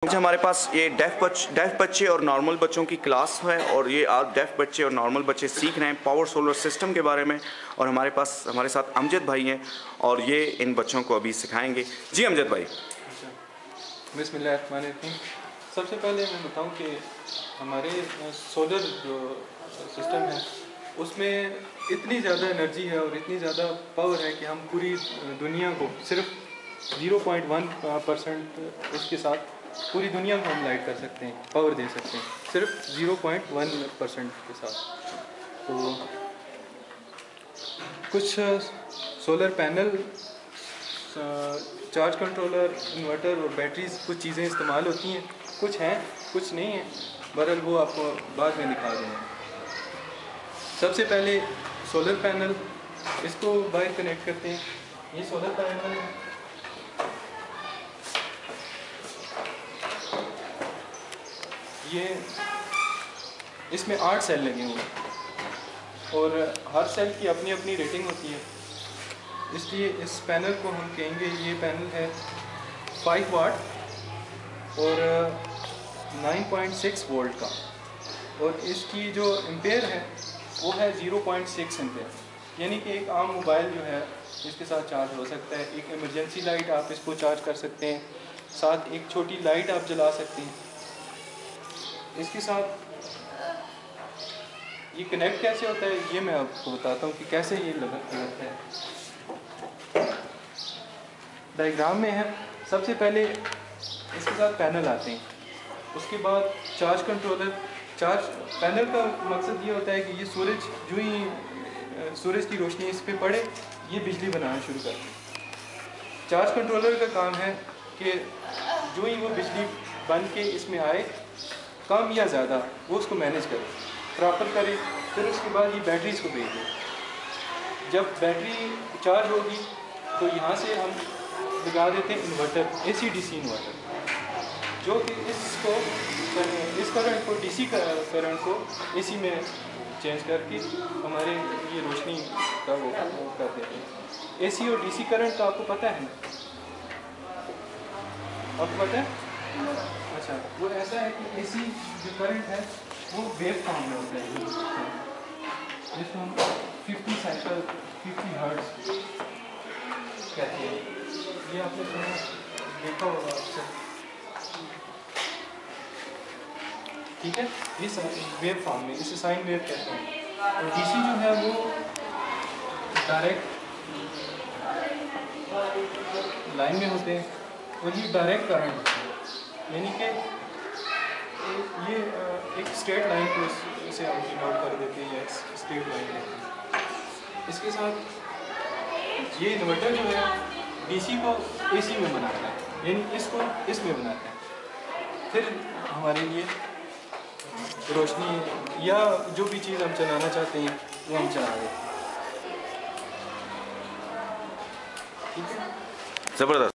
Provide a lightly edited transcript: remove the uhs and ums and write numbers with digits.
हमारे पास ये डेफ बच्चे और नॉर्मल बच्चों की क्लास है और ये आज डेफ बच्चे और नॉर्मल बच्चे सीख रहे हैं पावर सोलर सिस्टम के बारे में। और हमारे साथ अमजद भाई हैं और ये इन बच्चों को अभी सिखाएंगे। जी अमजद भाई। बिस्मिल्लाहिर्रहमानिर्रहीम। सबसे पहले मैं बताऊं कि हमारे सोलर जो सिस्टम है उसमें इतनी ज़्यादा एनर्जी है और इतनी ज़्यादा पावर है कि हम पूरी दुनिया को सिर्फ 0.1% उसके साथ पूरी दुनिया को हम लाइट कर सकते हैं, पावर दे सकते हैं सिर्फ 0.1% के साथ। तो कुछ solar panel, charge controller, inverter और बैटरीज कुछ चीज़ें इस्तेमाल होती हैं, कुछ हैं कुछ नहीं हैं, बहरहाल वो आपको बाद में दिखा दूँगा। सबसे पहले सोलर पैनल, इसको बाहर कनेक्ट करते हैं। ये सोलर पैनल है, ये इसमें 8 सेल लगे हुए हैं और हर सेल की अपनी अपनी रेटिंग होती है, इसलिए इस पैनल को हम कहेंगे ये पैनल है 5 वाट और 9.6 वोल्ट का, और इसकी जो एम्पेयर है वो है 0.6 एम्पेयर। यानी कि एक आम मोबाइल जो है इसके साथ चार्ज हो सकता है, एक इमरजेंसी लाइट आप इसको चार्ज कर सकते हैं, साथ एक छोटी लाइट आप जला सकते हैं। इसके साथ ये कनेक्ट कैसे होता है ये मैं आपको बताता हूँ कि कैसे ये लगता है। डायग्राम में है, सबसे पहले इसके साथ पैनल आते हैं, उसके बाद चार्ज कंट्रोलर। चार्ज पैनल का मकसद ये होता है कि ये सूरज जो ही सूरज की रोशनी इस पर पड़े ये बिजली बनाना शुरू करते हैं। चार्ज कंट्रोलर का काम है कि जो ही वो बिजली बन के इसमें आए, कम या ज़्यादा, वो उसको मैनेज करे, प्रॉपर करे, फिर उसके बाद ये बैटरीज को भेज दे। जब बैटरी चार्ज होगी तो यहाँ से हम लगा देते हैं इन्वर्टर, AC/DC इन्वर्टर, जो कि इस करंट को DC करंट को AC में चेंज करके हमारे ये रोशनी का वो कर देते हैं। AC और DC करंट का आपको पता है ना? आपको पता है? अच्छा, वो ऐसा है कि AC जो करंट है वो वेव फॉर्म में होता है, जिसको हम 50 साइकिल 50 हर्ट्ज कहते हैं। ये आपने सुना देखा होगा अक्सर, ठीक है? इस वेव फॉर्म में इसे साइन वेव कहते हैं। और DC जो है वो डायरेक्ट लाइन में होते हैं और ये डायरेक्ट करंट होते हैं, यानी कि ये एक स्ट्रेट लाइन को इसे हम डिनोट कर देते हैं, या स्ट्रेट लाइन है। इसके साथ ये इन्वर्टर जो है DC को AC में बनाता है, यानी इसको इसमें बनाता है। फिर हमारे लिए रोशनी या जो भी चीज़ हम चलाना चाहते हैं वो हम चला देते हैं। ठीक है, ज़बरदस्त।